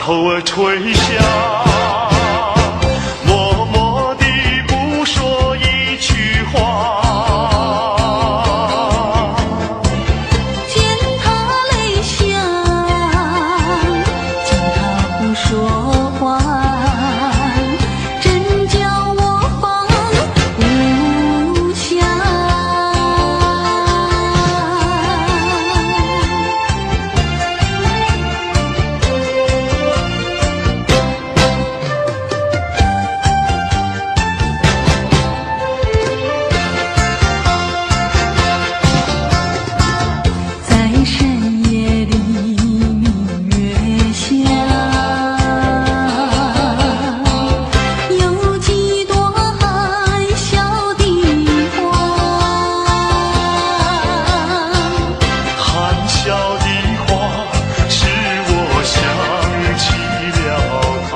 偶尔吹响，默默地不说一句话。见他泪下，见他不说话，真叫我放不下。在深夜里明月下，有几朵含笑的花。含笑的话，使我想起了他。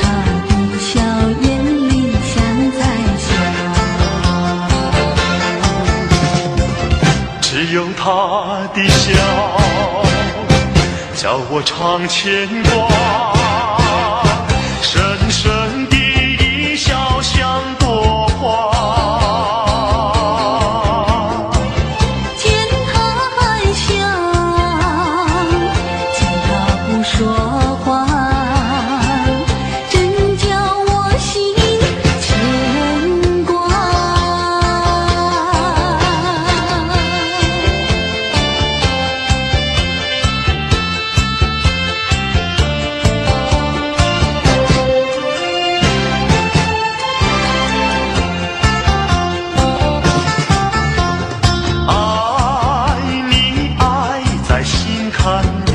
他的笑眼里像在笑，只有他的笑，叫我常牵挂。深深的一笑像朵花。见他含笑，见他不说话，真叫我心牵挂。爱你爱在心坎里，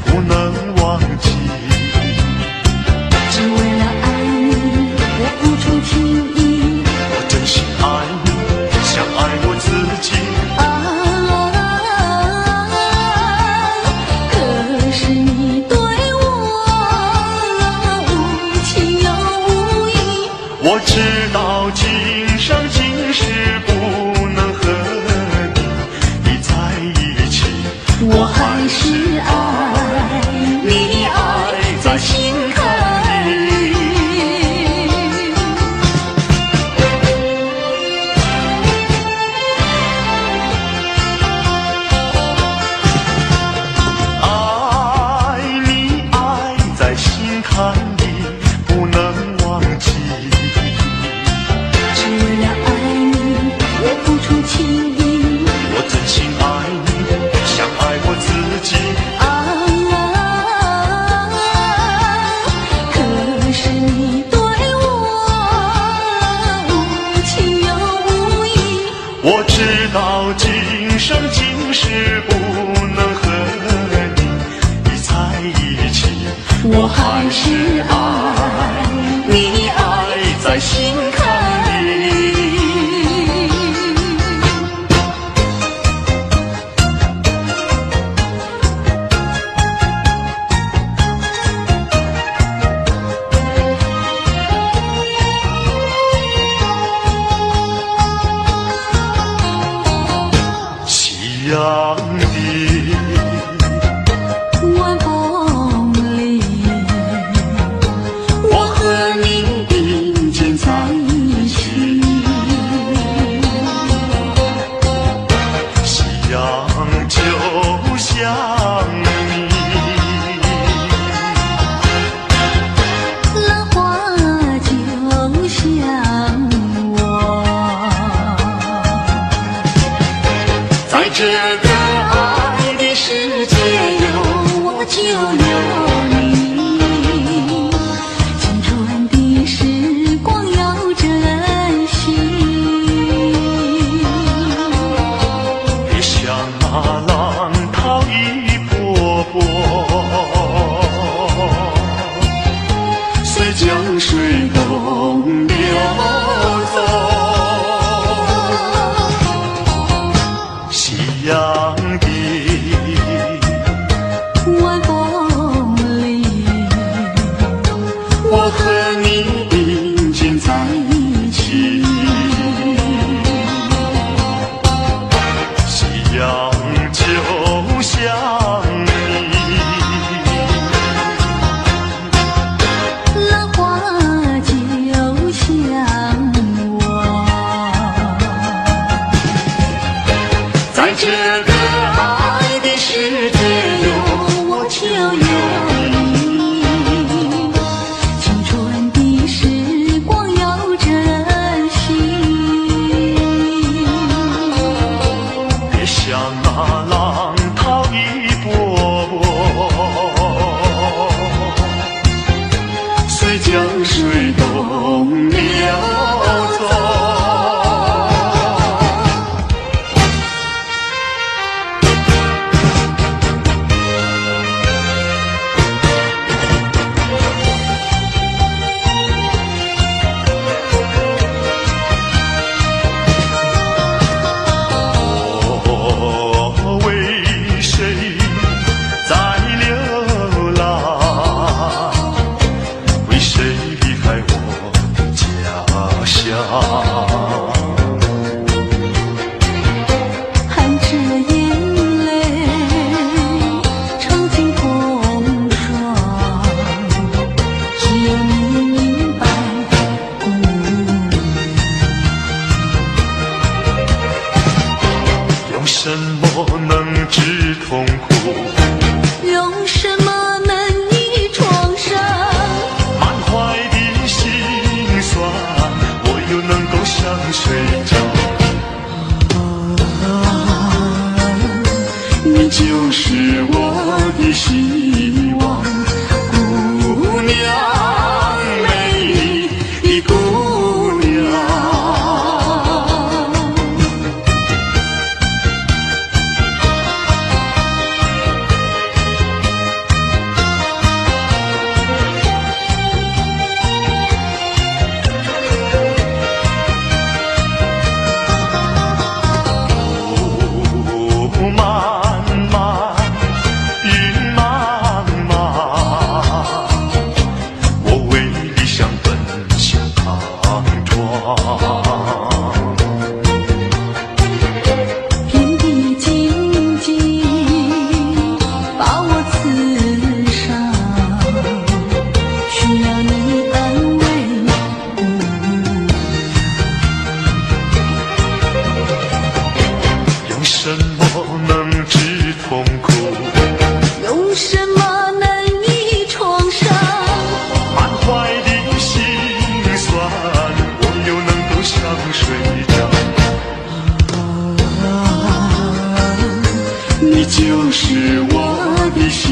不能忘记。只为了爱你，我付出情意。我真心爱你，像爱我自己。可是你对我无情又无义。我知道今生今世不能和你在一起，我还是爱你，爱在心坎里。爱你爱在心坎里，不能忘记。只为了爱你，我付出情意。我真心爱你，像爱我自己。可是你对我无情又无义。我知道今生今世不能和你在一起，我还是爱你，爱在心坎里。夕阳的晚风里，我和你并肩在一起。夕阳就像你，浪花就像我，在这个爱的世界有我就有你。青春的时光要珍惜。别像那浪涛一波波，随江水东流走。夕阳的晚风里，我和你并肩在一起。夕阳就像你，水东流走。我为谁在流浪？为谁离开我的家乡？含着眼泪，尝尽风霜，只有你明白孤用什么能治痛苦？用什么能医创伤？满怀的心酸，我又能够向谁找？你就是我的希望，姑娘，美丽的姑娘。路漫漫，云茫茫，我为理想奔向莽撞。天地荆棘把我刺伤，需要你安慰。用什么能治痛苦？用什么能医创伤？满怀的心酸，我又能够向谁找？你就是我的希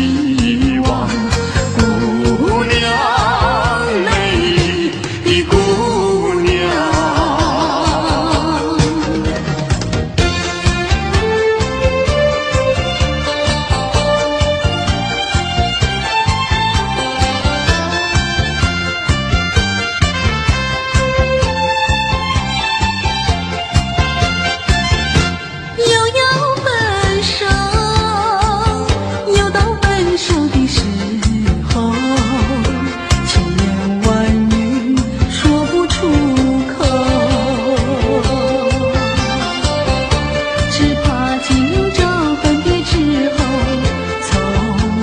望，姑娘，美丽的姑娘。又要分手，又到分手的时候，千言万语说不出口，只怕今朝分别之后，从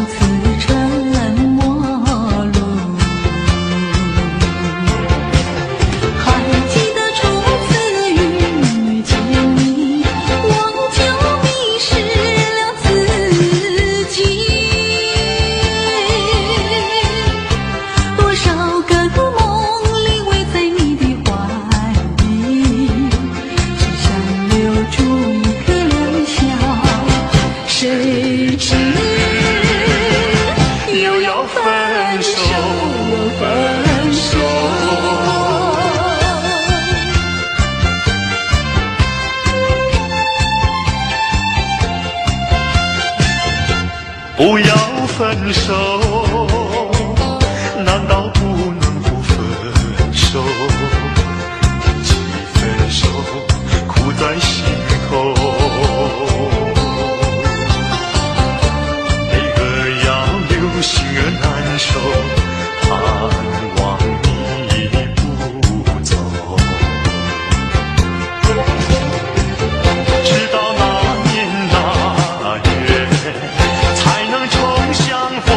此沉默路。还记得初次遇见你，我就迷失了自己。多少个梦里围在你的怀里，只想留住一颗良宵。谁知又要分手，分手。不要分手，难道不能不分手？既分手，苦在心头。每个要留心儿难受，盼望你不走。直到那年那月，才能重相逢，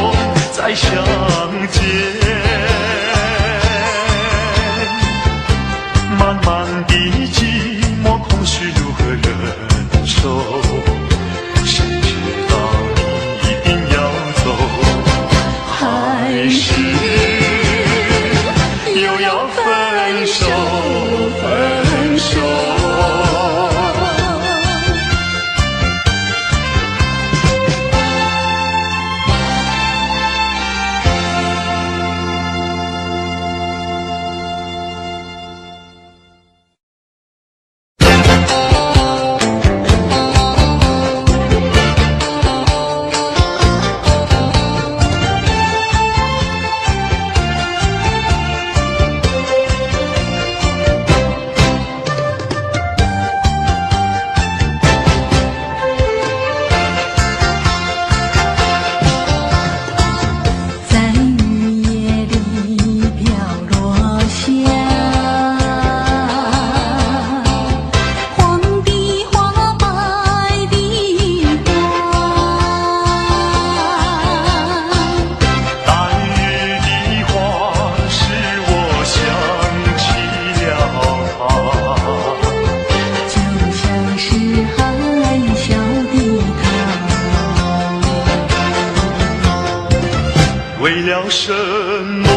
什么？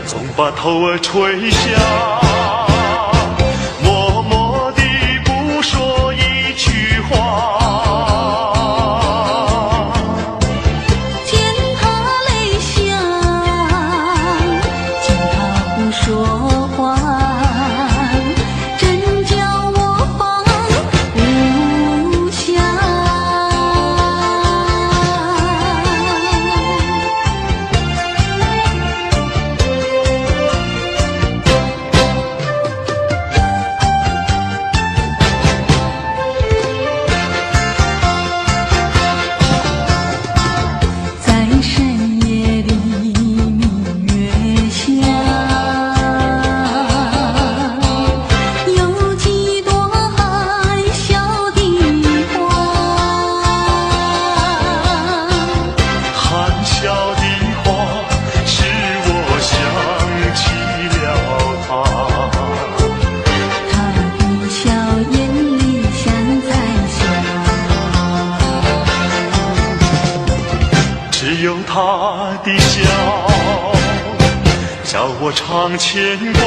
总把头儿垂下，默默地不说一句话。见他泪下，见他不说话，真叫我放不下。只有他的笑，叫我常牵挂，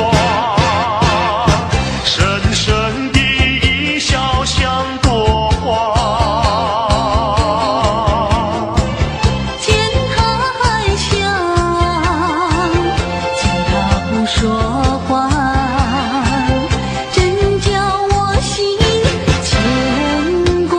深深的一笑像朵花。见他还笑，见他不说话，真叫我心牵挂。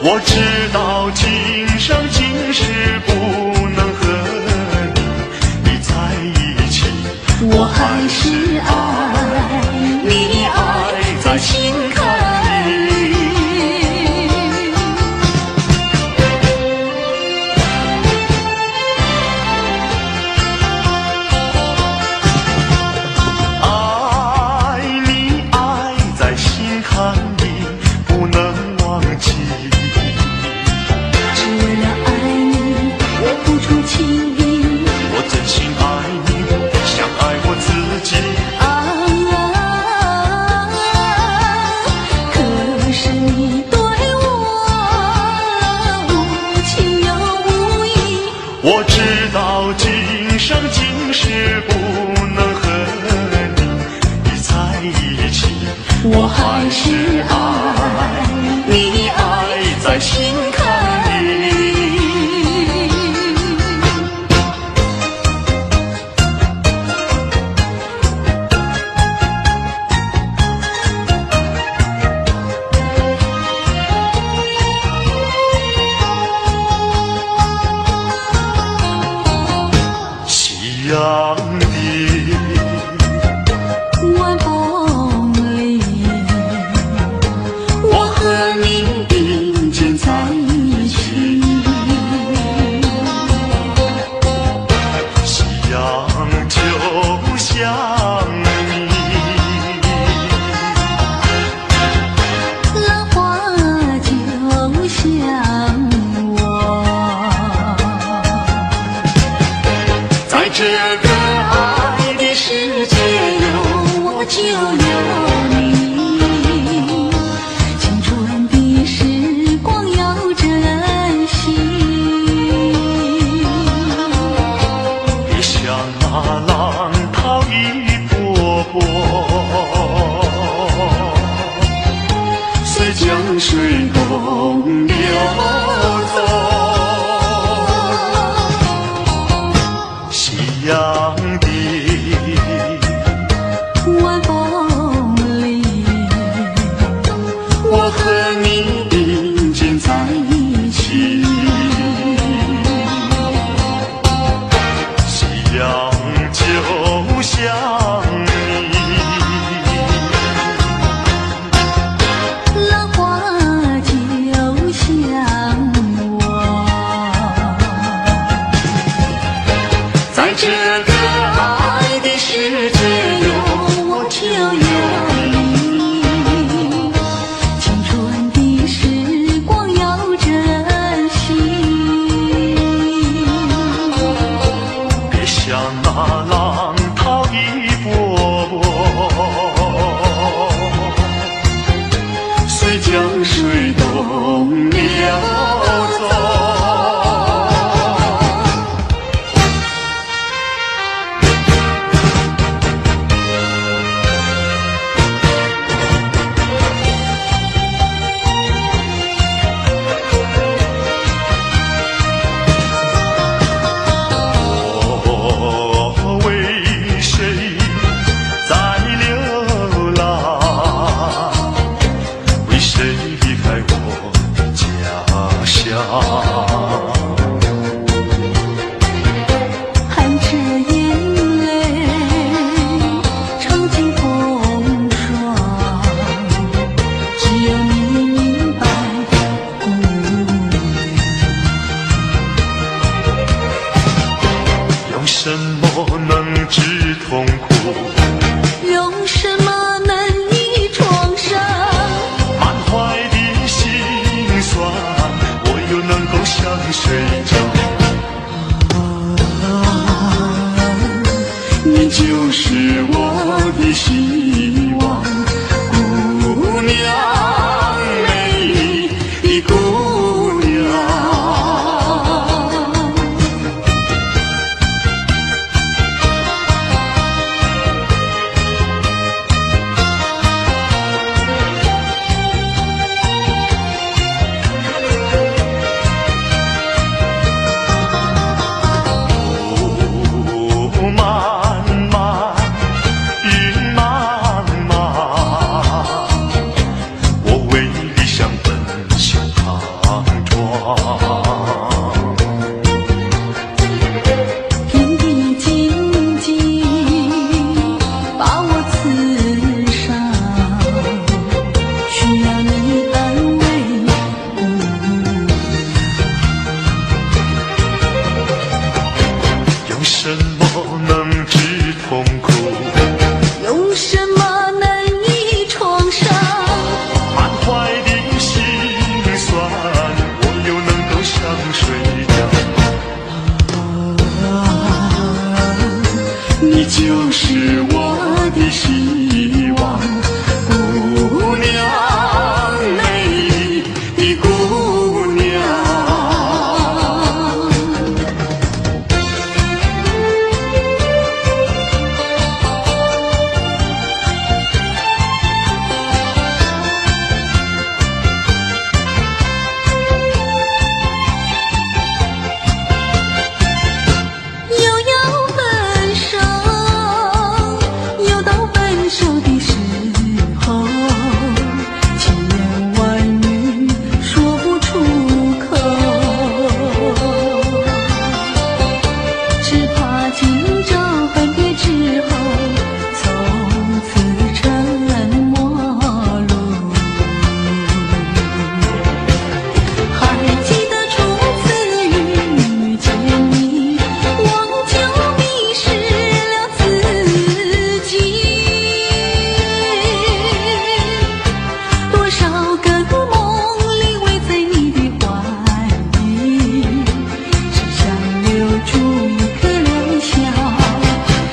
我知道今生今世不能和你在一起，我还是爱你，爱在心坎里。爱你，爱在心坎里，不能忘记。我真心爱你，像爱我自己。可是你对我无情又无义。我知道今生今世不能和你在一起，我还是爱你，爱在心坎里。夕阳的晚风里，我和你并肩在一起。夕阳就像你，浪花就像我，在这个爱的世界有我就有你。青春的时光要珍惜，别像那浪涛一波波，随江水东流走。夕阳的晚风里，我和你并肩在一起。夕阳就是我的希望，姑娘，美丽的姑娘。就是我的希望，姑娘，美丽的姑娘。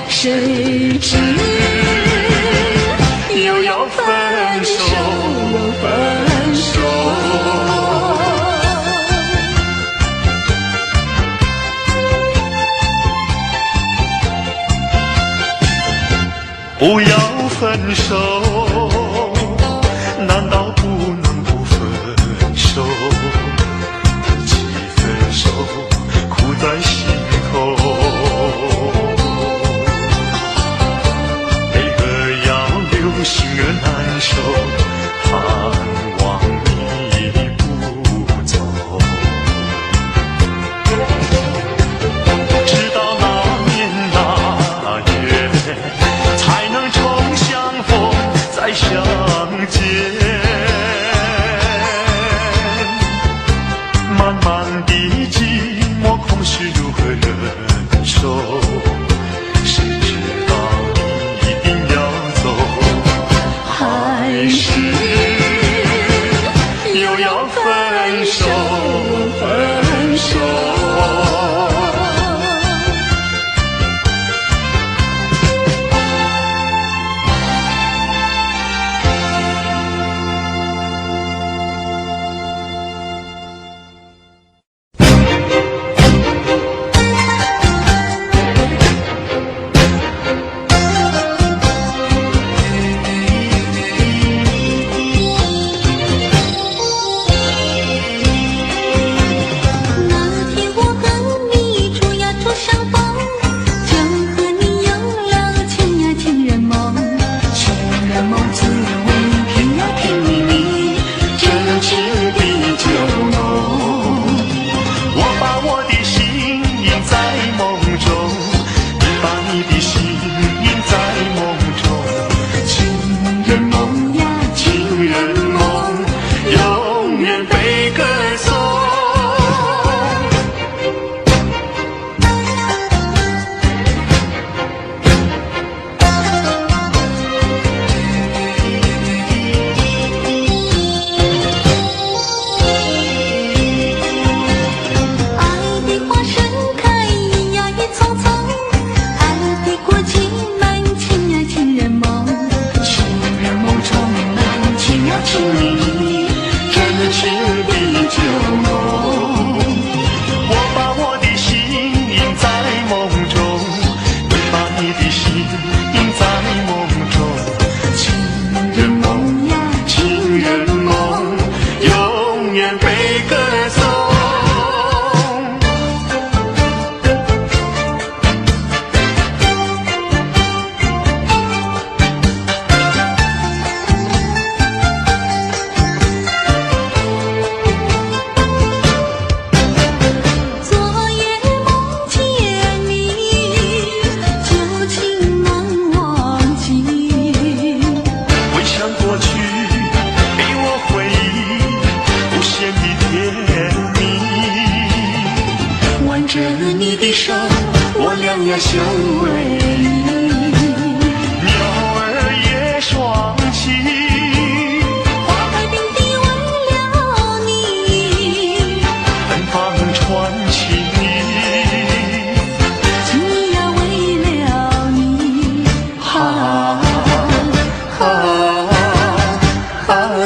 谁知又要分手，分手。不要分手，难道不能不分手？一起分手，苦在心头。心儿难受，盼望你不走。直到那年那月，才能重相逢再相见。漫漫的寂寞，空虚如何忍受？谁知道你一定要走？还是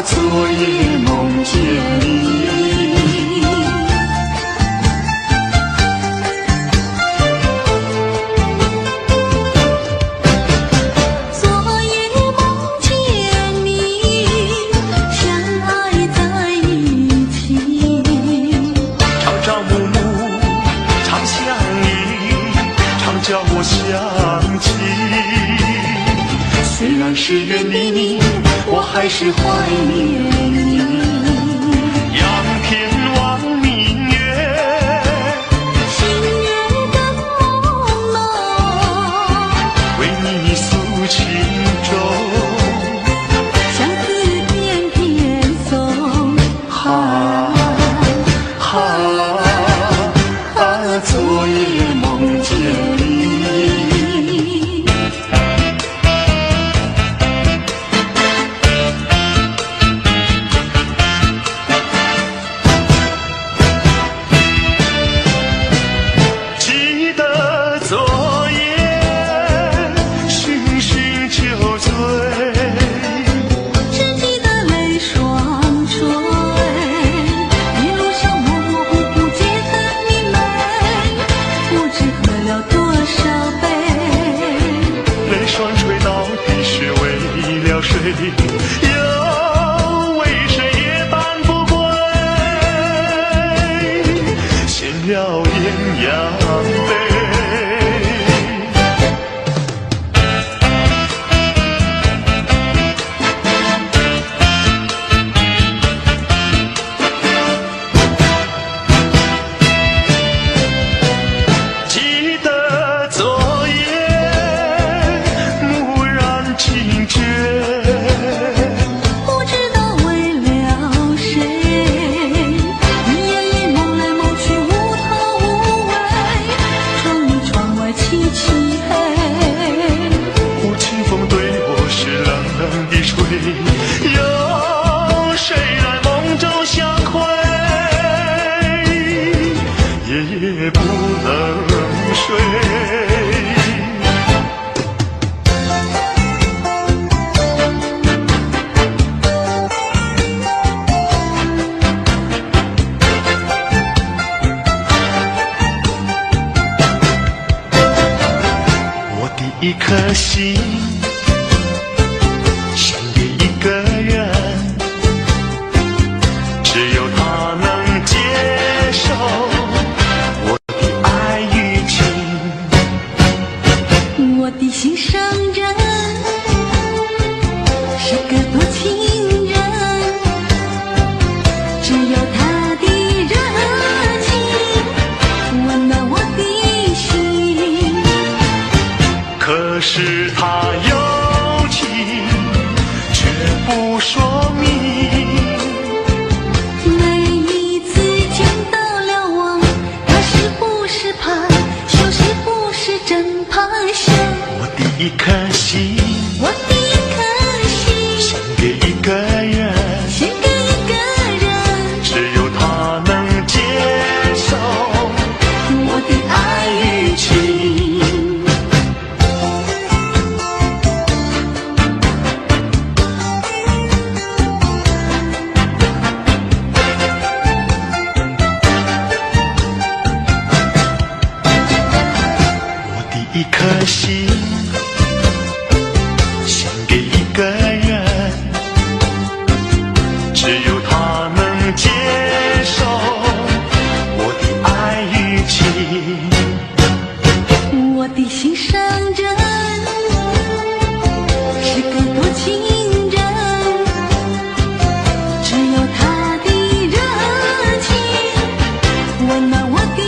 昨夜梦见你，昨夜梦见你，相爱在一起，朝朝暮暮常想你，常叫我想起。虽然是远离你，我还是怀念你。仰天望明月，星月的朦胧，为你诉情衷。相思片片送，昨夜梦见你。又为谁夜半不归？闲了鸳鸯杯。记得昨夜蓦然惊觉，有谁来梦中相会？夜夜不能睡。我的一颗心心上人是个多情人，只有他的热情温暖我的心。可是他有情却不说明，每一次见到了我，他是不是怕羞，是不是真怕羞？一颗心，我的一颗心，献给一个人，献给一个人，只有他能接受我的爱与情。我的一颗心给一个人，只有他能接受我的爱与情。我的心上人是个多情人，只有他的热情温暖我的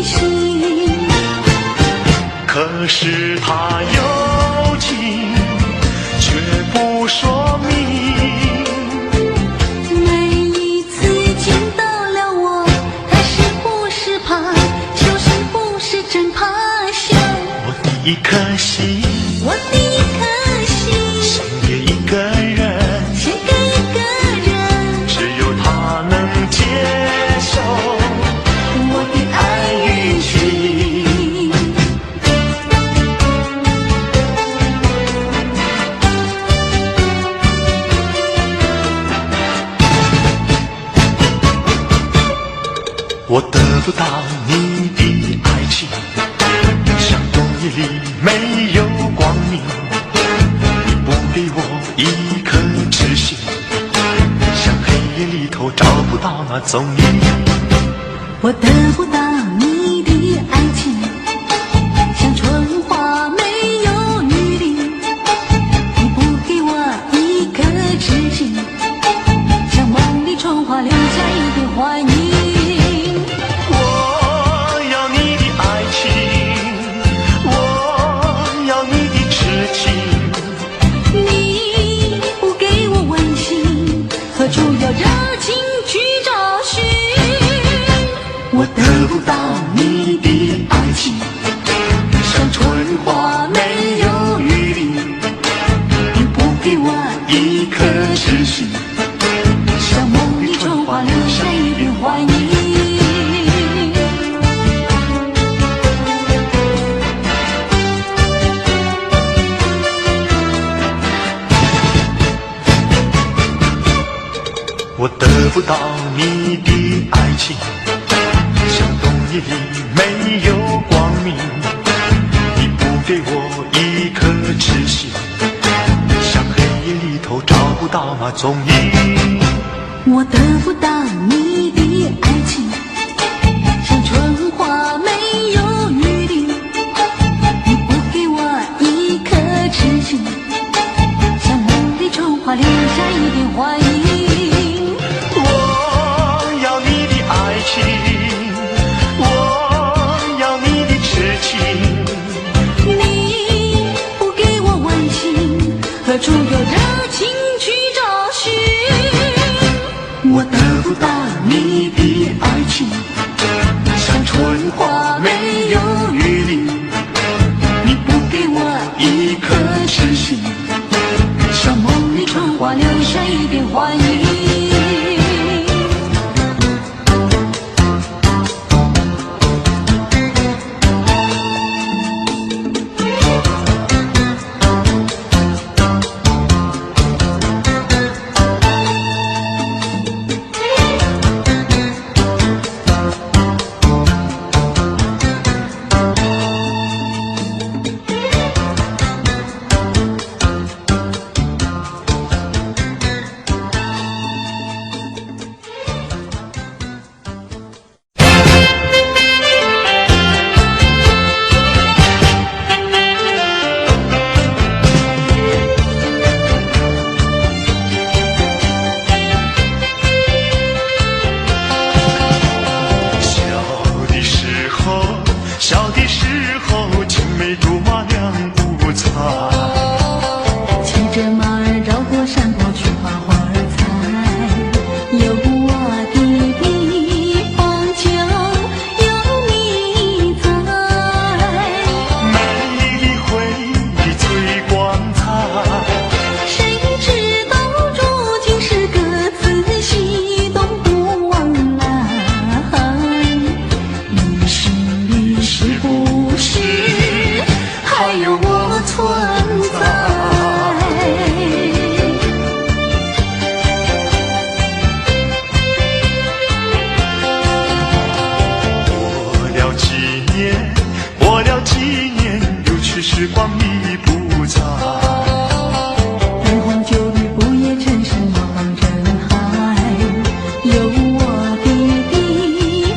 心。可是他有情却不说明，每一次见到了我，他是不是怕羞，是不是真怕羞？我的一颗心，我的一颗心，献给一个人，献给一个人，只有他能接受我的爱与情。不到你的爱情，像冬夜里没有光明，你不给我一颗痴心，像黑夜里头找不到那踪影。我得不到你的爱情，像春花没有雨淋，你不给我一颗痴心，像梦里春花留下一点怀念。何处有热情去找寻？我得不到你的爱情，像春花没有雨淋，你不给我一颗痴心，像梦里春花留下一点怀念。我得不到你的爱情，像冬夜里没有光明，你不给我一颗痴心，像黑夜里头找不到那踪影。我得不到你的爱情，像春花没有雨淋，你不给我一颗痴心，像梦里春花留下一点怀念。我要你的痴情，你不给我温馨，何处有热情去找寻？我得不到你的爱情，像春花没有雨淋，你不给我一颗痴心，像梦里春花留下一点怀念。小的时候青梅竹马两无猜，骑着马儿绕过山坡去花花儿采，有我的地方就有你在，美丽回忆最光彩，谁知道如今是各自西东不往来，你心里是不是还有我存在？过了几年，有去时光已不在。灯红酒绿，不夜城市，茫茫人海，有我的地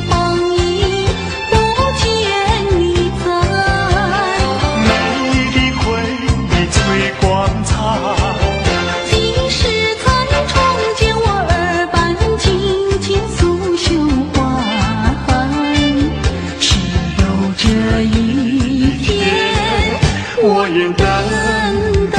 方已不见你在。美丽回忆最光彩，几时才重见我耳畔轻轻诉胸怀？只有这一天，我愿等待。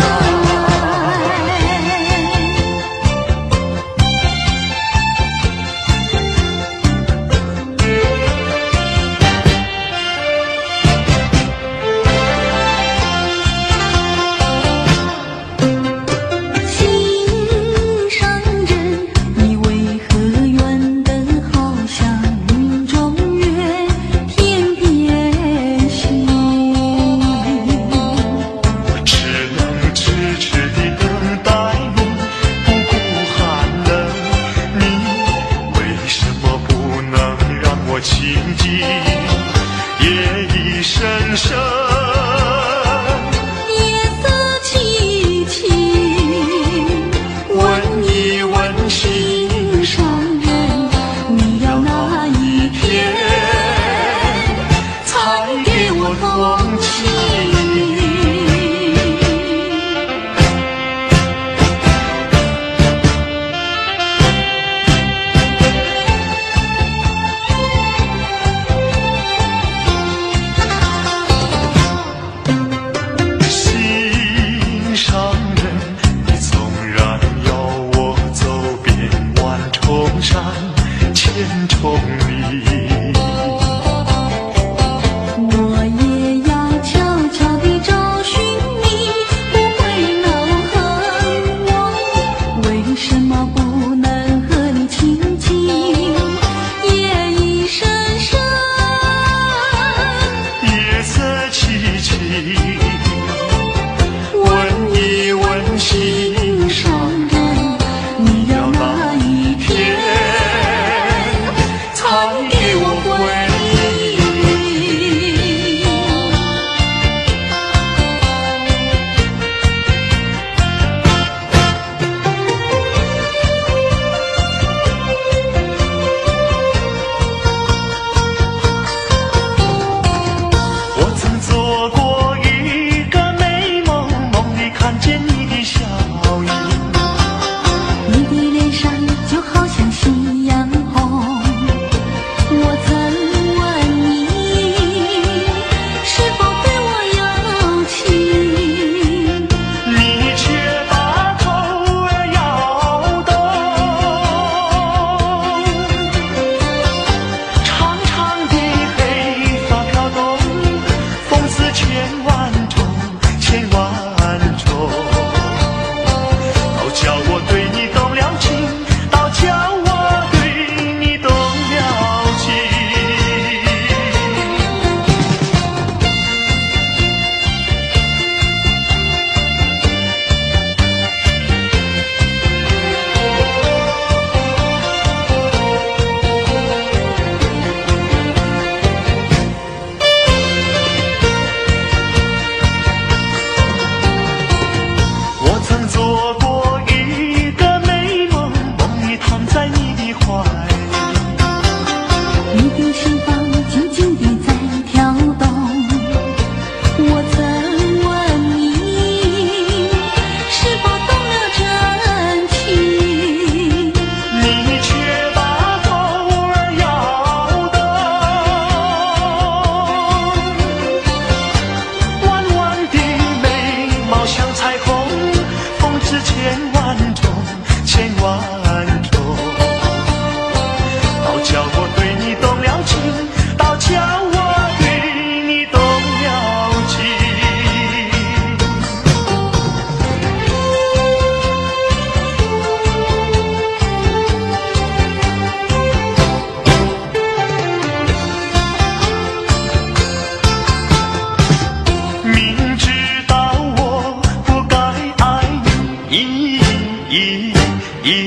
偏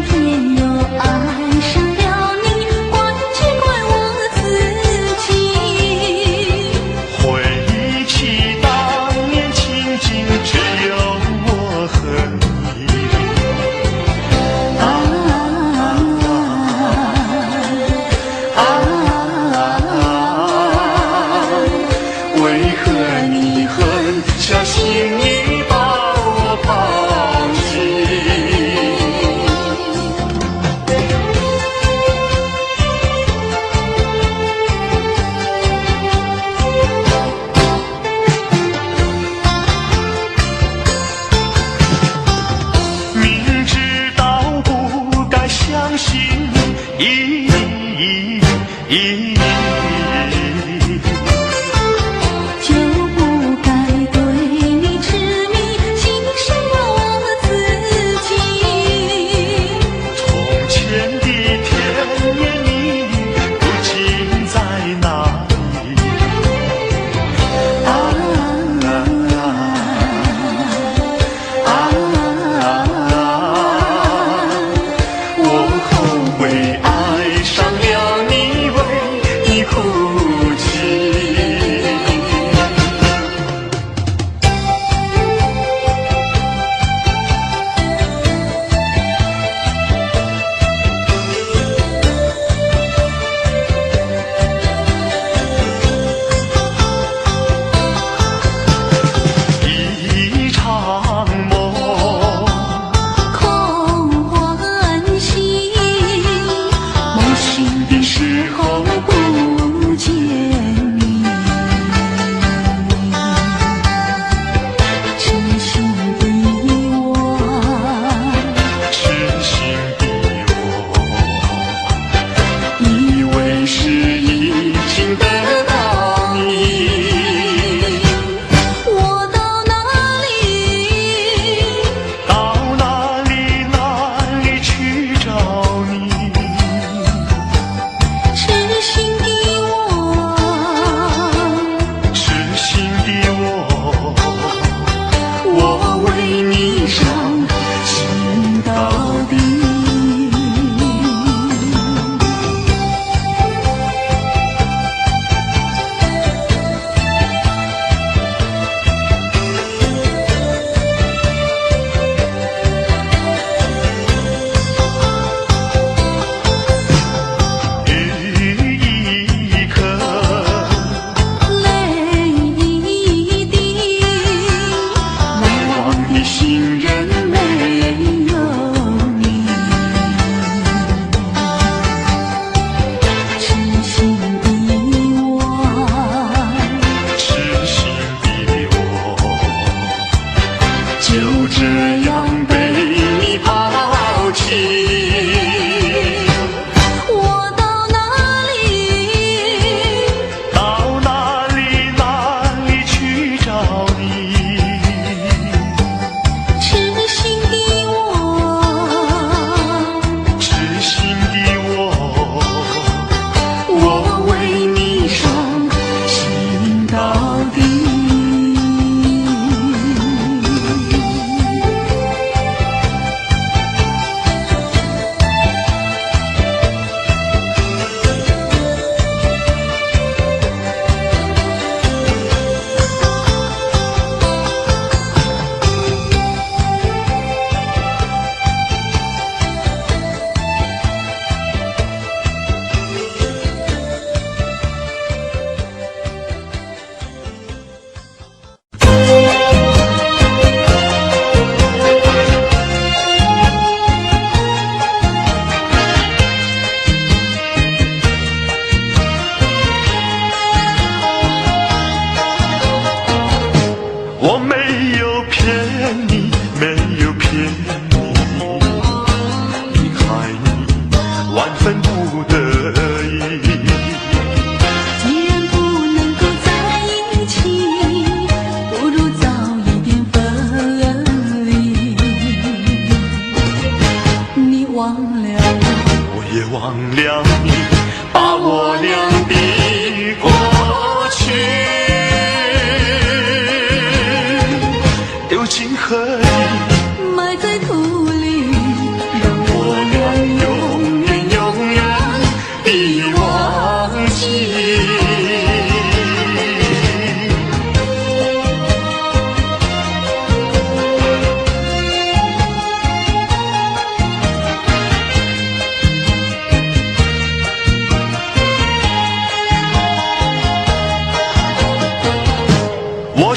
偏又爱上了你，怪只怪我自己。回忆起当年情景，只有我和你。为何你狠下心意把我抛弃？明知道不该相信，就不该对你痴迷。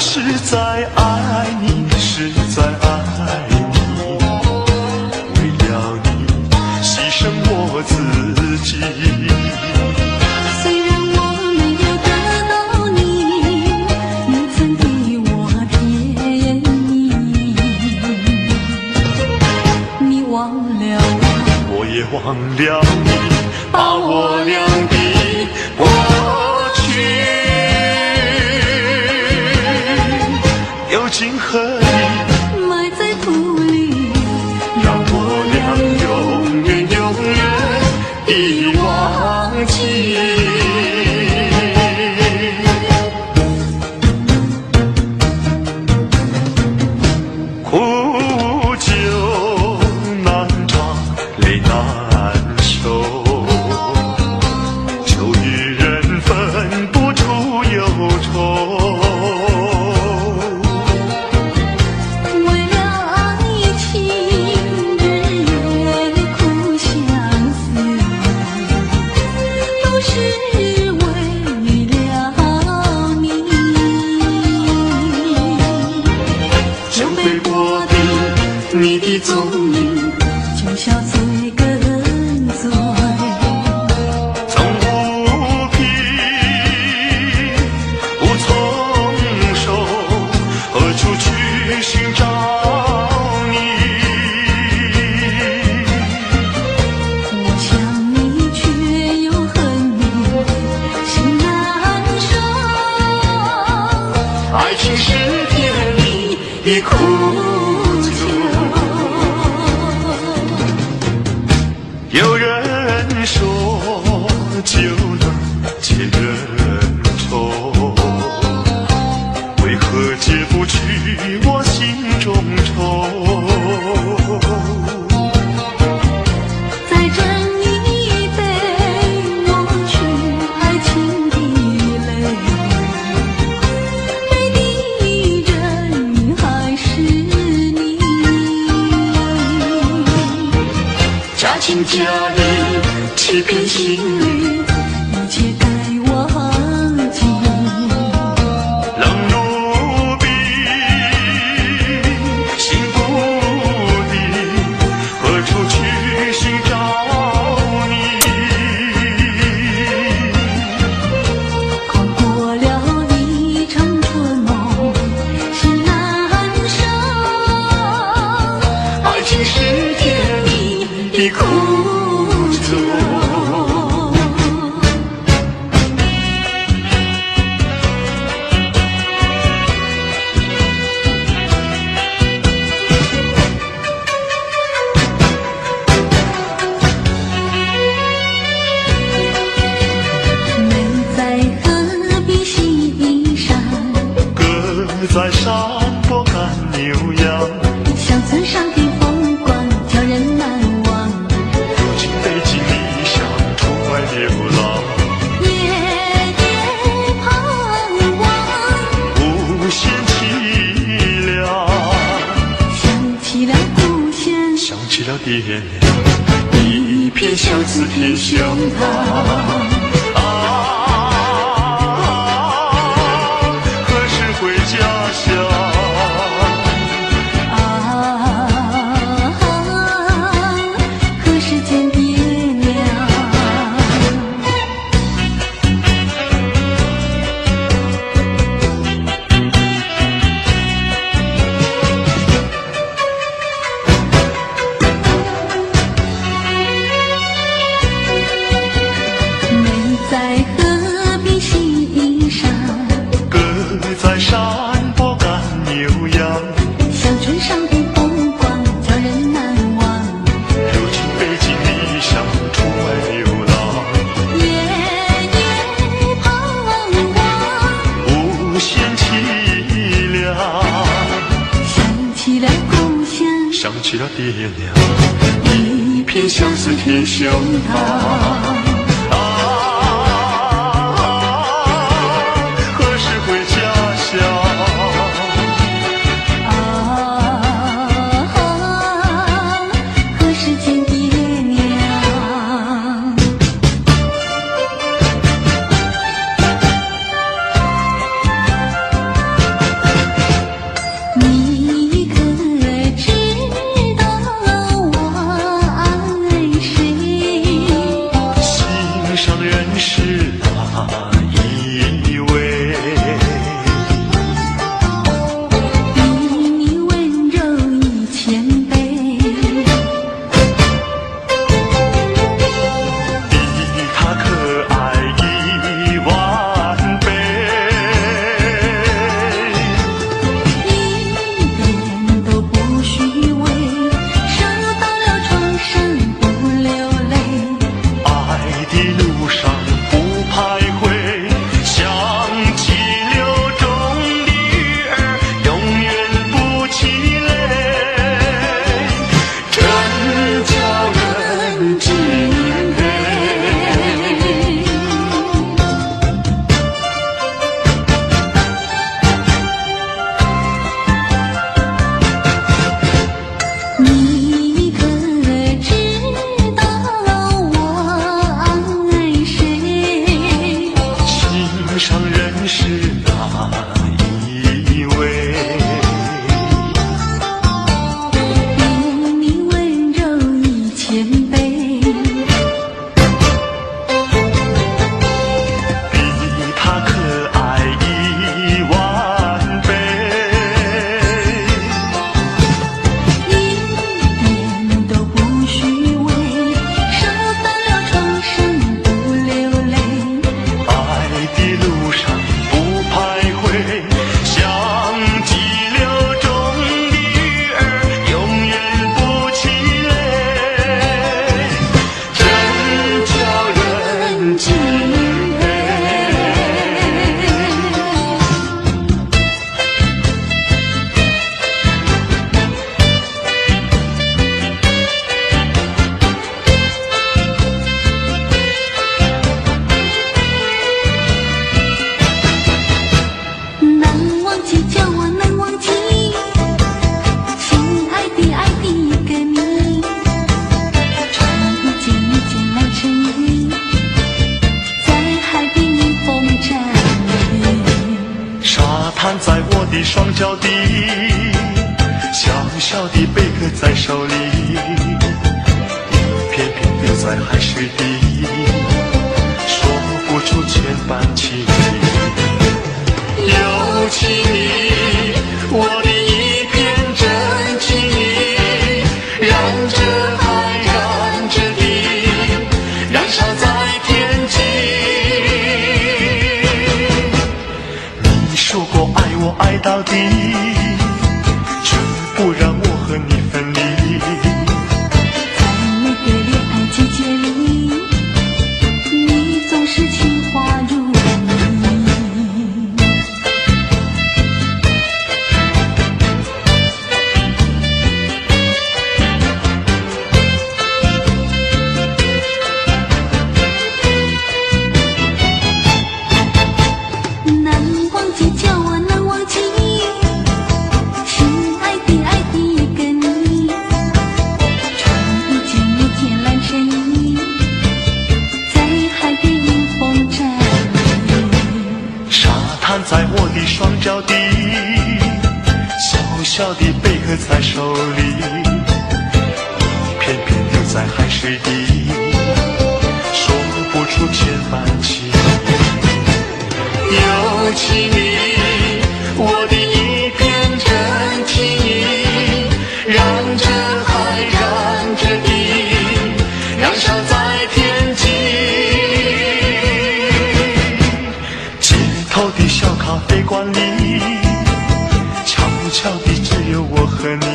是在爱你，是在爱你，为了你牺牲我自己。虽然我没有得到你，你曾给我甜蜜，你忘了我，我也忘了你，把我俩的过去丢进河里，埋在土里，让我俩永远永远地忘记。苦酒难尝，泪难收，酒与人分不出忧愁。为了爱情日夜苦相思，都是为了你。酒杯过的你的踪影，酒笑醉跟醉，曾无凭无从手，何处去寻找你？我想你却又恨你，心难受。爱情是甜蜜的苦酒，有人说酒能解人愁，为何解不去我心中愁？再斟一杯，忘却爱情的泪，泪的人还是你。假情假意欺骗心灵，一切该忘记。冷如冰，心不定，何处去寻找你？跨过了一场春梦，心难受。爱情是甜蜜的苦酒。美在何必西山，歌在山坡赶牛羊，乡村上的风光叫人难忘。如今背井离乡出外流浪，夜夜盼望，无限凄凉。想起了故乡，想起了爹娘，一片相思贴胸膛。何时回家乡？何时见爹娘？美在何必西山，歌在山坡赶牛羊，乡村上的风光叫人难忘。如今背井离乡出外流浪，夜夜盼望，无限凄凉。想起了故乡，想起了爹娘，一片相思贴胸膛。何时回家乡？何时见爹娘？摊在我的双脚底，小小的贝壳在手里，一片片丢在海水底，说不出千般情意。有情意，我的一片真情意，燃着海，燃着地，燃烧在天际。你说过爱我爱到底，绝不让我和你分离。在每个恋爱季节里，你总是情话如泥。难忘记叫我难忘记，是爱的爱的一个你。穿一件一件蓝衬衣，在海边迎风站立。沙滩在我的双脚底，小小的贝壳在手里，一片片丢在海水底，说不出千般情意。有情意，我的一片真情意，燃着海，燃着地，燃烧在天际。街头的小咖啡馆里，悄悄的只有我和你。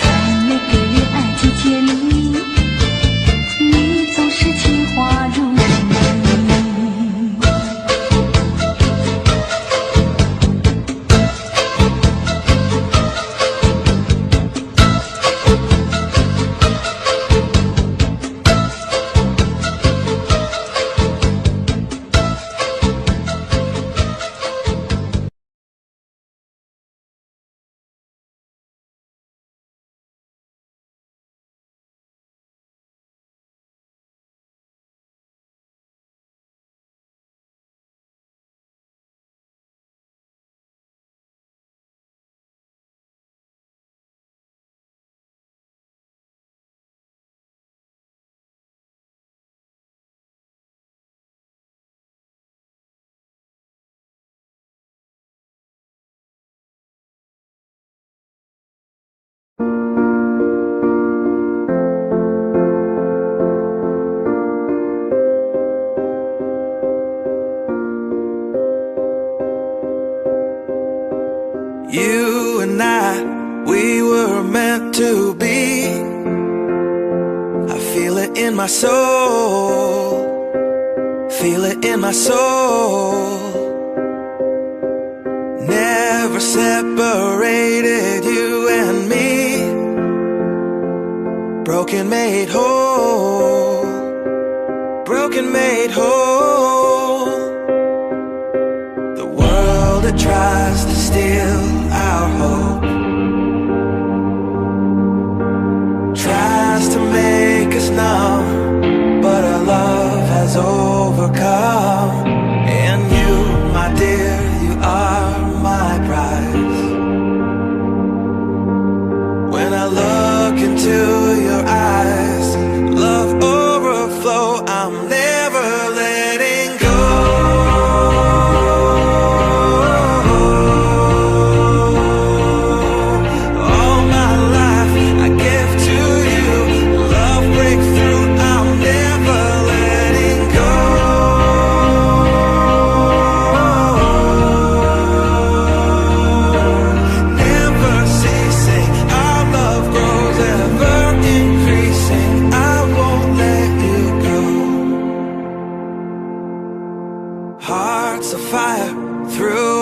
在每个恋爱季节里，你总是情话如泥。You and I, we were meant to be. I feel it in my soul, feel it in my soul. Never separated, you and me. Broken made whole, broken made whole. The world that tries to steal our hope tries to make us numb, but our love has overcome. And you, my dear, you are my prize. When I look into your eyes, love overflow, I'm never letting go. All my life I give to you, love breakthrough, I'm never letting go. Never ceasing, our love grows ever increasing. I won't let you go. Hearts of fire through